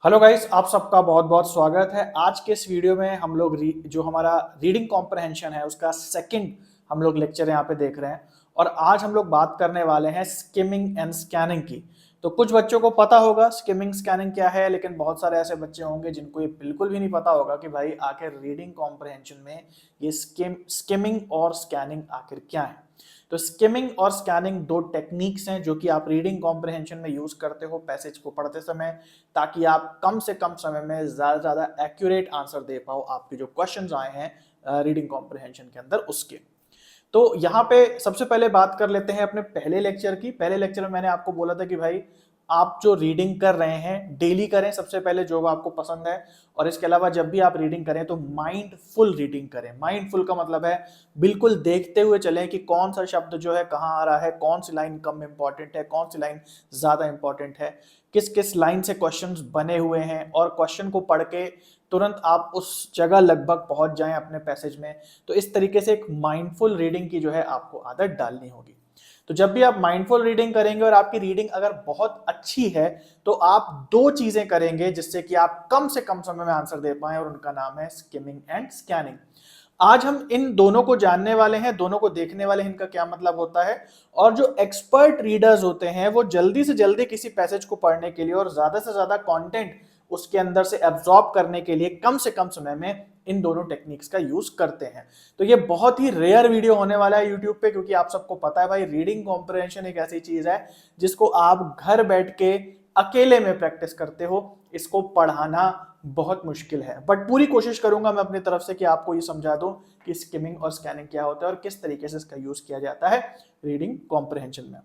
Hello guys, आप सबका बहुत बहुत स्वागत है। आज के इस वीडियो में हम लोग जो हमारा रीडिंग कॉम्प्रहेंशन है उसका सेकंड हम लोग लेक्चर यहाँ पे देख रहे हैं। और आज हम लोग बात करने वाले हैं स्किमिंग एंड स्कैनिंग की। तो कुछ बच्चों को पता होगा स्किमिंग स्कैनिंग क्या है, लेकिन बहुत सारे ऐसे बच्चे होंगे जिनको ये बिल्कुल भी नहीं पता होगा कि भाई आखिर रीडिंग कॉम्प्रहेंशन में ये स्किमिंग और स्कैनिंग आखिर क्या है। तो स्किमिंग और स्कैनिंग दो टेक्निक्स हैं जो कि आप रीडिंग कॉम्प्रहेंशन में यूज करते हो पैसेज को पढ़ते समय, ताकि आप कम से कम समय में ज्यादा से ज्यादा एक्यूरेट आंसर दे पाओ आपके जो क्वेश्चंस आए हैं रीडिंग कॉम्प्रहेंशन के अंदर उसके। तो यहाँ पे सबसे पहले बात कर लेते हैं अपने पहले लेक्चर की। पहले लेक्चर में मैंने आपको बोला था कि भाई आप जो रीडिंग कर रहे हैं डेली करें सबसे पहले, जो आपको पसंद है। और इसके अलावा जब भी आप रीडिंग करें तो माइंडफुल रीडिंग करें। माइंडफुल का मतलब है बिल्कुल देखते हुए चलें कि कौन सा शब्द जो है कहाँ आ रहा है, कौन सी लाइन कम इंपॉर्टेंट है, कौन सी लाइन ज्यादा इंपॉर्टेंट है, किस किस लाइन से क्वेश्चंस बने हुए हैं, और क्वेश्चन को पढ़ के तुरंत आप उस जगह लगभग पहुंच जाएं अपने पैसेज में। तो इस तरीके से एक माइंडफुल रीडिंग की जो है आपको आदत डालनी होगी। तो जब भी आप माइंडफुल रीडिंग करेंगे और आपकी रीडिंग अगर बहुत अच्छी है तो आप दो चीजें करेंगे जिससे कि आप कम से कम समय में आंसर दे पाएं, और उनका नाम है स्किमिंग एंड स्कैनिंग। आज हम इन दोनों को जानने वाले हैं, दोनों को देखने वाले हैं, इनका क्या मतलब होता है। और जो एक्सपर्ट रीडर्स होते हैं वो जल्दी से जल्दी किसी पैसेज को पढ़ने के लिए और ज्यादा से ज्यादा कंटेंट उसके अंदर से एब्जॉर्ब करने के लिए कम से कम समय में इन दोनों टेक्निक्स का यूज करते हैं। तो ये बहुत ही रेयर वीडियो होने वाला है यूट्यूब पे, क्योंकि आप सबको पता है भाई रीडिंग कॉम्प्रहेंशन एक ऐसी चीज है जिसको आप घर बैठ के अकेले में प्रैक्टिस करते हो। इसको पढ़ाना बहुत मुश्किल है, बट पूरी कोशिश करूंगा मैं अपनी तरफ से कि आपको ये समझा दूं कि स्किमिंग और स्कैनिंग क्या होता है और किस तरीके से इसका यूज किया जाता है रीडिंग कॉम्प्रहेंशन में।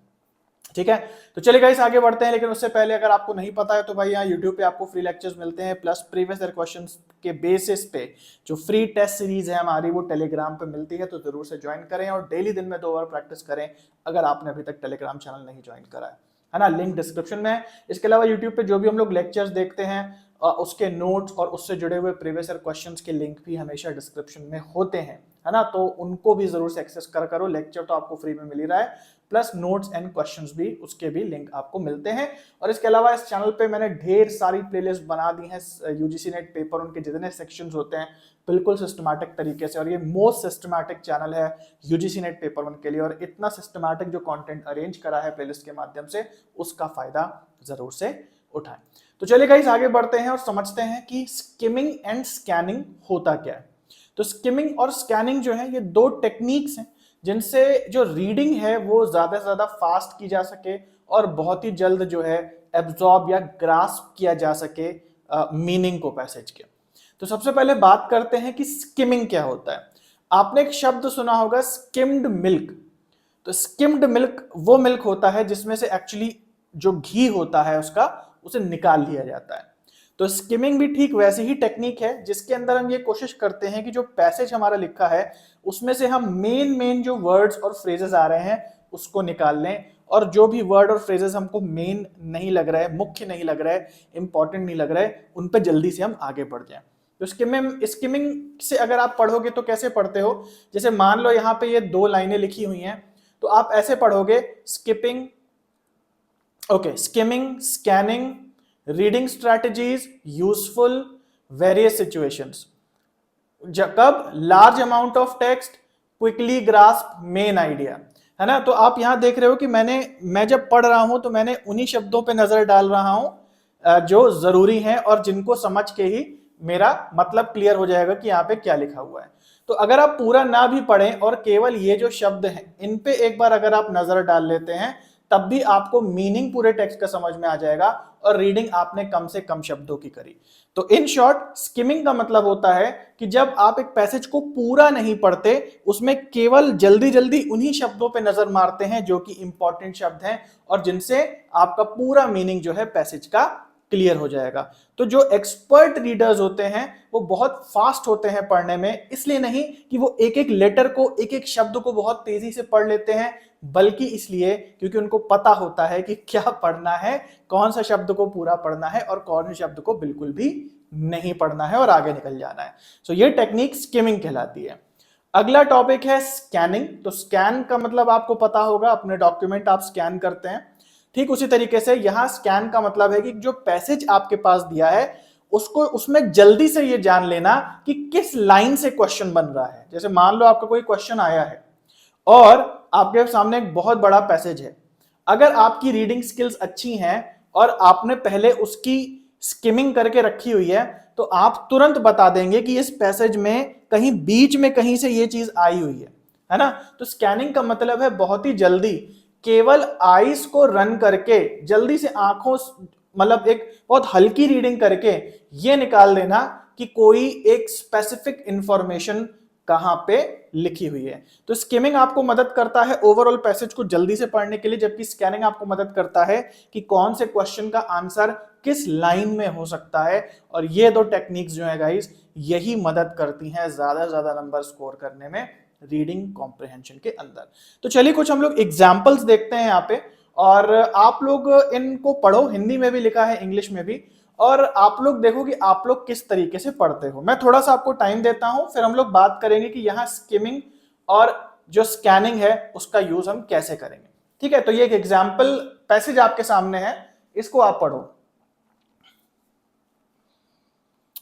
ठीक है, तो चलिए गाइस आगे बढ़ते हैं। लेकिन उससे पहले अगर आपको नहीं पता है तो भाई यहाँ यूट्यूब पे आपको फ्री लेक्चर्स मिलते हैं, प्लस प्रीवियस ईयर क्वेश्चंस के बेसिस पे जो फ्री टेस्ट सीरीज है हमारी वो टेलीग्राम पे मिलती है। तो जरूर से ज्वाइन करें और डेली दिन में 2 बार प्रैक्टिस करें अगर आपने अभी तक टेलीग्राम चैनल नहीं ज्वाइन करा है ना। लिंक डिस्क्रिप्शन में है। इसके अलावा यूट्यूब पे जो भी हम लोग लेक्चर्स देखते हैं उसके नोट्स और उससे जुड़े हुए प्रीवियस ईयर क्वेश्चंस के लिंक भी हमेशा डिस्क्रिप्शन में होते हैं, है ना। तो उनको भी जरूर से एक्सेस करो। लेक्चर तो आपको फ्री में मिल ही रहा है, प्लस नोट्स एंड क्वेश्चंस भी, उसके भी लिंक आपको मिलते हैं। और इसके अलावा इस चैनल पे मैंने ढेर सारी प्लेलिस्ट बना दी हैं यूजीसी नेट पेपर, उनके जितने सेक्शंस होते हैं बिल्कुल सिस्टमैटिक तरीके से। और ये मोस्ट सिस्टमैटिक चैनल है यूजीसी नेट पेपर 1 के लिए, और इतना सिस्टमैटिक जो कंटेंट अरेंज करा है प्लेलिस्ट के माध्यम से उसका फायदा जरूर से उठाएं। तो चलिए गाइस आगे बढ़ते हैं और समझते हैं कि स्किमिंग एंड स्कैनिंग होता क्या है। तो स्किमिंग और स्कैनिंग जो है ये दो टेक्निक्स हैं जिनसे जो रीडिंग है वो ज्यादा से ज्यादा फास्ट की जा सके और बहुत ही जल्द जो है एब्जॉर्ब या ग्रास्प किया जा सके मीनिंग को पैसेज के। तो सबसे पहले बात करते हैं कि स्किमिंग क्या होता है। आपने एक शब्द सुना होगा स्किम्ड मिल्क। तो स्किम्ड मिल्क वो मिल्क होता है जिसमें से एक्चुअली जो घी होता है उसका उसे निकाल लिया जाता है। तो स्किमिंग भी ठीक वैसी ही टेक्निक है जिसके अंदर हम ये कोशिश करते हैं कि जो पैसेज हमारा लिखा है उसमें से हम मेन जो वर्ड्स और फ्रेजेस आ रहे हैं उसको निकाल लें, और जो भी वर्ड और फ्रेजेस हमको मेन नहीं लग रहा है, मुख्य नहीं लग रहा है, इंपॉर्टेंट नहीं लग रहा है, उन पर जल्दी से हम आगे बढ़ जाएं। तो स्किमिंग से अगर आप पढ़ोगे तो कैसे पढ़ते हो, जैसे मान लो यहाँ पे ये 2 लाइनें लिखी हुई हैं तो आप ऐसे पढ़ोगे skipping, okay, skimming, scanning, reading strategies, useful, various situations. कब? Large amount of text, quickly grasp main idea, है ना। तो आप यहां देख रहे हो कि मैं जब पढ़ रहा हूं तो मैंने उन्हीं शब्दों पे नजर डाल रहा हूं जो जरूरी हैं और जिनको समझ के ही मेरा मतलब क्लियर हो जाएगा कि यहाँ पे क्या लिखा हुआ है। तो अगर आप पूरा ना भी पढ़ें और केवल ये जो शब्द हैं इन पे एक बार अगर आप नजर डाल लेते हैं तब भी आपको मीनिंग पूरे टेक्स्ट का समझ में आ जाएगा और रीडिंग आपने कम से कम शब्दों की करी। तो इन शॉर्ट स्किमिंग का मतलब होता है कि जब आप एक पैसेज को पूरा नहीं पढ़ते, उसमें केवल जल्दी जल्दी उन्हीं शब्दों पे नजर मारते हैं जो कि इंपॉर्टेंट शब्द हैं और जिनसे आपका पूरा मीनिंग जो है पैसेज का क्लियर हो जाएगा। तो जो एक्सपर्ट रीडर्स होते हैं वो बहुत फास्ट होते हैं पढ़ने में, इसलिए नहीं कि वो एक एक लेटर को, एक एक शब्द को बहुत तेजी से पढ़ लेते हैं, बल्कि इसलिए क्योंकि उनको पता होता है कि क्या पढ़ना है, कौन सा शब्द को पूरा पढ़ना है और कौन से शब्द को बिल्कुल भी नहीं पढ़ना है और आगे निकल जाना है। सो ये टेक्निक स्किमिंग कहलाती है। अगला टॉपिक है स्कैनिंग। तो स्कैन का मतलब आपको पता होगा, अपने डॉक्यूमेंट आप स्कैन करते हैं। ठीक उसी तरीके से यहां स्कैन का मतलब है कि जो पैसेज आपके पास दिया है उसको उसमें जल्दी से ये जान लेना कि किस लाइन से क्वेश्चन बन रहा है। जैसे मान लो आपका कोई क्वेश्चन आया है और आपके सामने एक बहुत बड़ा पैसेज है, अगर आपकी रीडिंग स्किल्स अच्छी हैं और आपने पहले उसकी स्किमिंग करके रखी हुई है तो आप तुरंत बता देंगे कि इस पैसेज में कहीं बीच में कहीं से ये चीज आई हुई है ना। तो स्कैनिंग का मतलब है बहुत ही जल्दी केवल आईज को रन करके जल्दी से आंखों मतलब एक बहुत हल्की रीडिंग करके ये निकाल देना कि कोई एक स्पेसिफिक इंफॉर्मेशन कहां पे लिखी हुई है। तो स्किमिंग आपको मदद करता है ओवरऑल पैसेज को जल्दी से पढ़ने के लिए, जबकि स्कैनिंग आपको मदद करता है कि कौन से क्वेश्चन का आंसर किस लाइन में हो सकता है। और ये दो टेक्निक्स जो है गाइस यही मदद करती हैं ज्यादा से ज्यादा नंबर स्कोर करने में रीडिंग कॉम्प्रिहेंशन के अंदर। तो चलिए कुछ हम लोग एग्जाम्पल्स देखते हैं यहाँ पे, और आप लोग इनको पढ़ो, हिंदी में भी लिखा है इंग्लिश में भी, और आप लोग देखो कि आप लोग किस तरीके से पढ़ते हो। मैं थोड़ा सा आपको टाइम देता हूं, फिर हम लोग बात करेंगे कि यहाँ स्किमिंग और जो स्कैनिंग है उसका यूज हम कैसे करेंगे। ठीक है, तो ये एक एग्जाम्पल पैसेज आपके सामने है, इसको आप पढ़ो।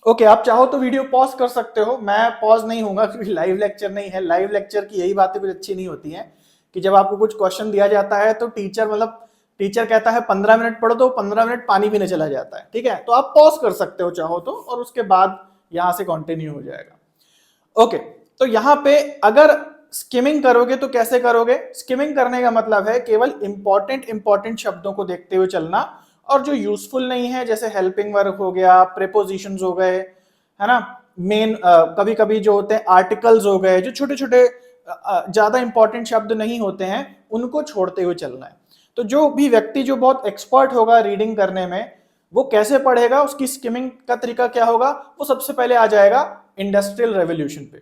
ओके, आप चाहो तो वीडियो पॉज कर सकते हो, मैं पॉज नहीं होऊंगा क्योंकि लाइव लेक्चर नहीं है। लाइव लेक्चर की यही बातें कुछ अच्छी नहीं होती हैं कि जब आपको कुछ क्वेश्चन दिया जाता है तो टीचर कहता है 15 मिनट पढ़ो तो 15 मिनट पानी पीने चला जाता है। ठीक है, तो आप पॉज कर सकते हो चाहो तो, और उसके बाद यहां से कंटिन्यू हो जाएगा। ओके, तो यहां पे अगर स्किमिंग करोगे तो कैसे करोगे? स्किमिंग करने का मतलब है केवल इंपॉर्टेंट शब्दों को देखते हुए चलना, और जो यूजफुल नहीं है जैसे हेल्पिंग वर्ब हो गया, प्रीपोजिशंस हो गए, है ना, मेन कभी कभी जो होते हैं आर्टिकल्स हो गए, जो छोटे छोटे ज्यादा इंपॉर्टेंट शब्द नहीं होते हैं उनको छोड़ते हुए चलना है। तो जो भी व्यक्ति जो बहुत एक्सपर्ट होगा रीडिंग करने में वो कैसे पढ़ेगा, उसकी स्किमिंग का तरीका क्या होगा? वो सबसे पहले आ जाएगा इंडस्ट्रियल रेवोल्यूशन पे,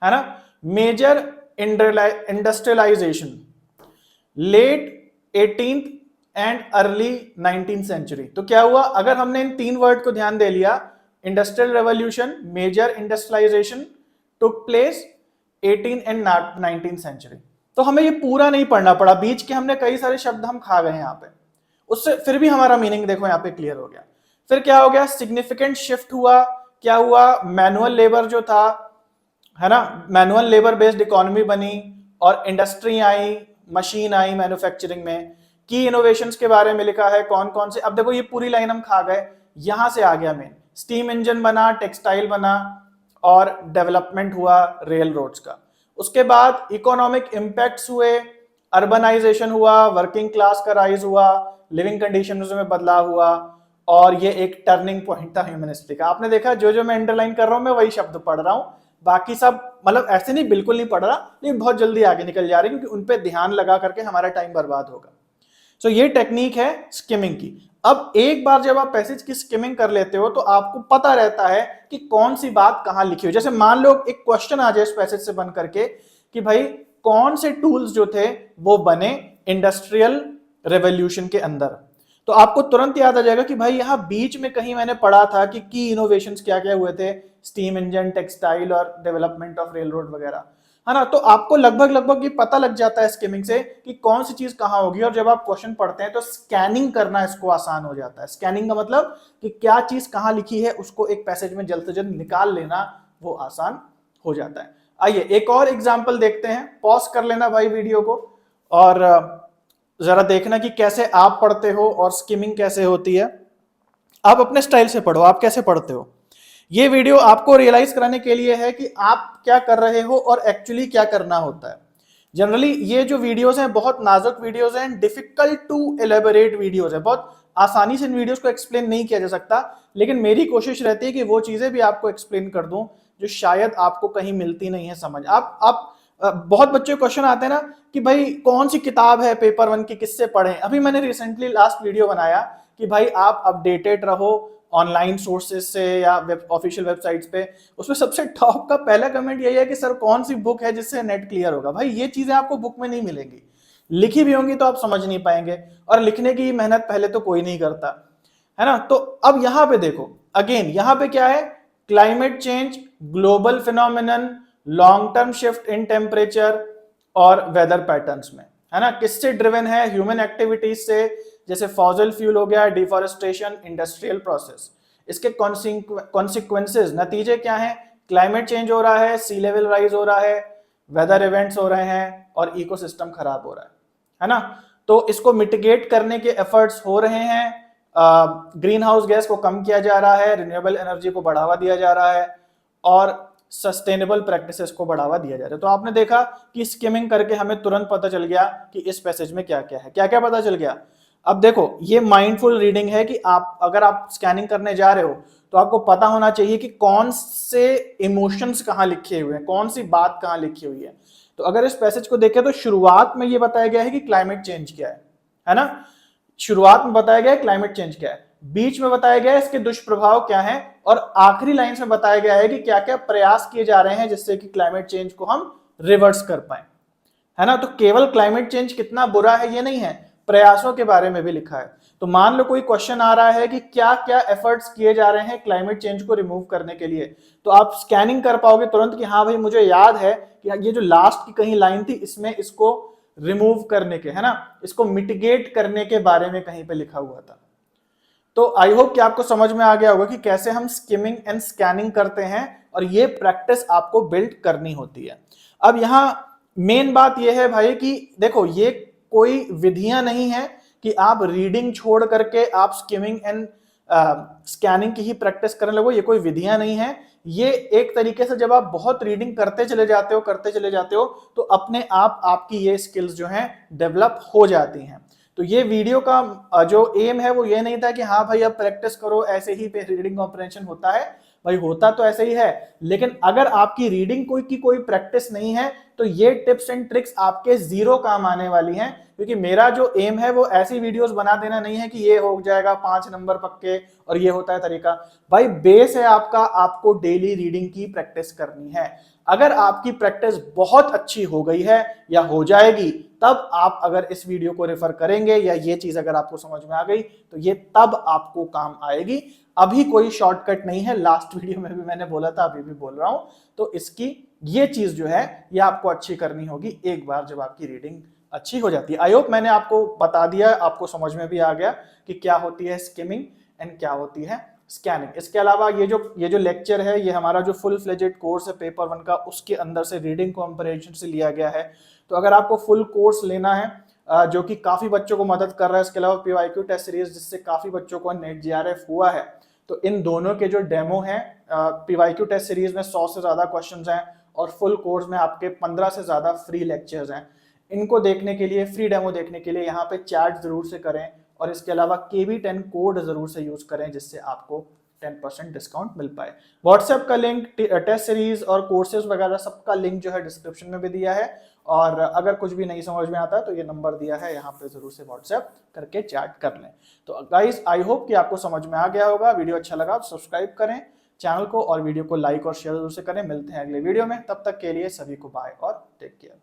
है ना। Major industrialisation, late 18th and early 19th century. तो क्या हुआ अगर हमने इन तीन वर्ड को ध्यान दे लिया, industrial revolution, major industrialisation took place 18th and 19th century. तो हमें ये पूरा नहीं पढ़ना पड़ा, बीच के हमने कई सारे शब्द हम खा गए यहाँ पे, उससे फिर भी हमारा मीनिंग देखो यहाँ पे क्लियर हो गया। फिर क्या हो गया? सिग्निफिकेंट शिफ्ट हुआ। क्या हुआ? मैनुअल लेबर जो था, है ना, मैनुअल लेबर बेस्ड इकोनॉमी बनी और industry I, machine I manufacturing में। की इनोवेशंस के बारे में लिखा है कौन कौन से। अब देखो ये पूरी लाइन हम खा गए, यहां से आ गया मेन, स्टीम इंजन बना, टेक्सटाइल बना और डेवलपमेंट हुआ रेल रोड्स का। उसके बाद इकोनॉमिक इंपैक्ट्स हुए, अर्बनाइजेशन हुआ, वर्किंग क्लास का राइज हुआ, लिविंग कंडीशंस में बदलाव हुआ, और ये एक टर्निंग पॉइंट था ह्यूमनिस्टिक का। आपने देखा जो जो मैं अंडरलाइन कर रहा हूं मैं वही शब्द पढ़ रहा हूं, बाकी सब मतलब ऐसे नहीं बिल्कुल नहीं पढ़ रहा, लेकिन बहुत जल्दी आगे निकल जा रही है क्योंकि उन पे ध्यान लगा करके हमारा टाइम बर्बाद होगा। सो ये टेक्निक है स्किमिंग की। अब एक बार जब आप पैसेज की स्किमिंग कर लेते हो तो आपको पता रहता है कि कौन सी बात कहां लिखी हुई। जैसे मान लो एक क्वेश्चन आ जाए इस पैसेज से बन करके कि भाई कौन से टूल्स जो थे वो बने इंडस्ट्रियल रेवोल्यूशन के अंदर, तो आपको तुरंत याद आ जाएगा कि भाई यहां बीच में कहीं मैंने पढ़ा था कि की इनोवेशंस क्या क्या हुए थे, स्टीम इंजन, टेक्सटाइल और डेवलपमेंट ऑफ रेल रोड वगैरह, है ना। तो आपको लगभग ये पता लग जाता है स्किमिंग से कि कौन सी चीज कहां होगी, और जब आप क्वेश्चन पढ़ते हैं तो स्कैनिंग करना इसको आसान हो जाता है। स्कैनिंग का मतलब कि क्या चीज कहां लिखी है उसको एक पैसेज में जल्द से जल्द निकाल लेना, वो आसान हो जाता है। आइए एक और एग्जाम्पल देखते हैं, पॉज कर लेना भाई वीडियो को और जरा देखना कि कैसे आप पढ़ते हो और स्किमिंग कैसे होती है। आप अपने स्टाइल से पढ़ो, आप कैसे पढ़ते हो। ये वीडियो आपको रियलाइज कराने के लिए है कि आप क्या कर रहे हो और एक्चुअली क्या करना होता है। जनरली ये जो वीडियोस हैं बहुत नाजुक वीडियोस हैं, डिफिकल्ट टू एलेबोरेट वीडियोस है, बहुत आसानी से इन वीडियोस को एक्सप्लेन नहीं किया जा सकता, लेकिन मेरी कोशिश रहती है कि वो चीजें भी आपको एक्सप्लेन कर दूं जो शायद आपको कहीं मिलती नहीं है समझ। आप बहुत बच्चों क्वेश्चन आते हैं ना कि भाई कौन सी किताब है पेपर 1 की, किससे पढ़ें। अभी मैंने रिसेंटली लास्ट वीडियो बनाया कि भाई आप अपडेटेड रहो ऑनलाइन सोर्सेज से या ऑफिशियल वेबसाइट्स पे। उसमें सबसे टॉप का पहला कमेंट यही है कि सर कौन सी बुक है जिससे नेट क्लियर होगा। भाई ये चीजें आपको बुक में नहीं मिलेंगी, लिखी भी होंगी तो आप समझ नहीं पाएंगे, और लिखने की मेहनत पहले तो कोई नहीं करता, है ना। तो अब यहां पे देखो अगेन, यहां पे क्या है? Climate change, global phenomenon, long term shift in temperature और वेदर पैटर्न्स में, है ना। किससे ड्रिवन है? ह्यूमन एक्टिविटीज से, जैसे फॉसिल फ्यूल हो गया, डिफॉरेस्टेशन, इंडस्ट्रियल प्रोसेस। इसके कॉन्सिक्वेंसेस, नतीजे क्या हैं? क्लाइमेट चेंज हो रहा है, सी लेवल राइज हो रहा है, वेदर इवेंट्स हो रहे हैं और इकोसिस्टम खराब हो रहा है ना। तो इसको मिटिगेट करने के एफर्ट्स हो रहे हैं, ग्रीन हाउस गैस को कम किया जा रहा है, रिन्यूएबल एनर्जी को बढ़ावा दिया जा रहा है और सस्टेनेबल प्रैक्टिसेस को बढ़ावा दिया जा रहा है। तो आपने देखा कि स्किमिंग करके हमें तुरंत पता चल गया कि इस पैसेज में क्या क्या है, क्या क्या पता चल गया। अब देखो ये माइंडफुल रीडिंग है कि आप अगर आप स्कैनिंग करने जा रहे हो तो आपको पता होना चाहिए कि कौन से इमोशंस कहाँ लिखे हुए हैं, कौन सी बात कहाँ लिखी हुई है। तो अगर इस पैसेज को देखें तो शुरुआत में ये बताया गया है कि क्लाइमेट चेंज क्या है ना। शुरुआत में बताया गया है क्लाइमेट चेंज क्या है, बीच में बताया गया है इसके दुष्प्रभाव क्या है और आखिरी लाइन में बताया गया है कि क्या क्या प्रयास किए जा रहे हैं जिससे कि क्लाइमेट चेंज को हम रिवर्स कर पाए, है ना। तो केवल क्लाइमेट चेंज कितना बुरा है ये नहीं है, प्रयासों के बारे में भी लिखा है। तो मान लो कोई क्वेश्चन आ रहा है कि क्या क्या एफर्ट्स किए जा रहे हैं क्लाइमेट चेंज को रिमूव करने के लिए, तो आप स्कैनिंग कर पाओगे तुरंत कि हाँ भाई मुझे याद है कि ये जो लास्ट की कहीं लाइन थी इसमें इसको रिमूव करने के, है ना, इसको मिटिगेट करने के बारे में कहीं पे लिखा हुआ था। तो आई होप कि आपको समझ में आ गया होगा कि कैसे हम स्किमिंग एंड स्कैनिंग करते हैं और ये प्रैक्टिस आपको बिल्ड करनी होती है। अब यहाँ मेन बात ये है भाई कि देखो ये कोई विधियां नहीं है कि आप रीडिंग छोड़ करके आप स्किमिंग एंड स्कैनिंग की ही प्रैक्टिस करने लगो, ये कोई विधियां नहीं है। ये एक तरीके से जब आप बहुत रीडिंग करते चले जाते हो तो अपने आप आपकी ये स्किल्स जो हैं डेवलप हो जाती हैं। तो ये वीडियो का जो एम है वो ये नहीं था कि हाँ भाई अब प्रैक्टिस करो ऐसे ही रीडिंग कॉम्प्रिहेंशन होता है, भाई होता तो ऐसे ही है, लेकिन अगर आपकी रीडिंग कोई प्रैक्टिस नहीं है तो ये टिप्स एंड ट्रिक्स आपके जीरो काम आने वाली हैं। क्योंकि मेरा जो एम है वो ऐसी वीडियोस बना देना नहीं है कि ये हो जाएगा 5 नंबर पक्के और ये होता है तरीका। भाई बेस है आपका, आपको डेली रीडिंग की प्रैक्टिस करनी है। अगर आपकी प्रैक्टिस बहुत अच्छी हो गई है या हो जाएगी तब आप अगर इस वीडियो को रेफर करेंगे या ये चीज अगर आपको समझ में आ गई तो ये तब आपको काम आएगी। अभी कोई शॉर्टकट नहीं है, लास्ट वीडियो में भी मैंने बोला था, अभी भी बोल रहा हूं। तो इसकी ये चीज जो है ये आपको अच्छी करनी होगी एक बार जब आपकी रीडिंग अच्छी हो जाती है। आई होप मैंने आपको बता दिया, आपको समझ में भी आ गया कि क्या होती है स्किमिंग एंड क्या होती है स्कैनिंग। इसके अलावा ये जो लेक्चर है ये हमारा जो फुल फ्लेजेड कोर्स है पेपर 1 का, उसके अंदर से रीडिंग कॉम्प्रिहेंशन से लिया गया है। तो अगर आपको फुल कोर्स लेना है जो कि काफी बच्चों को मदद कर रहा है, इसके अलावा पीवाईक्यू टेस्ट सीरीज जिससे काफी बच्चों को नेट जीआरएफ हुआ है, तो इन दोनों के जो डेमो है पीवाईक्यू टेस्ट सीरीज में 100 से ज्यादा क्वेश्चंस हैं और फुल कोर्स में आपके 15 से ज्यादा फ्री लेक्चर्स हैं। इनको देखने के लिए, फ्री डेमो देखने के लिए यहाँ पे चैट जरूर से करें और इसके अलावा KB10 कोड जरूर से यूज करें जिससे आपको 10% डिस्काउंट मिल पाए। व्हाट्सएप का लिंक, टेस्ट सीरीज और कोर्सेज वगैरह सबका लिंक जो है डिस्क्रिप्शन में भी दिया है। और अगर कुछ भी नहीं समझ में आता है तो ये नंबर दिया है, यहाँ पे जरूर से व्हाट्सएप करके चैट कर लें। तो गाइस आई होप कि आपको समझ में आ गया होगा। वीडियो अच्छा लगा तो सब्सक्राइब करें चैनल को और वीडियो को लाइक और शेयर जरूर से करें। मिलते हैं अगले वीडियो में, तब तक के लिए सभी को बाय और टेक केयर।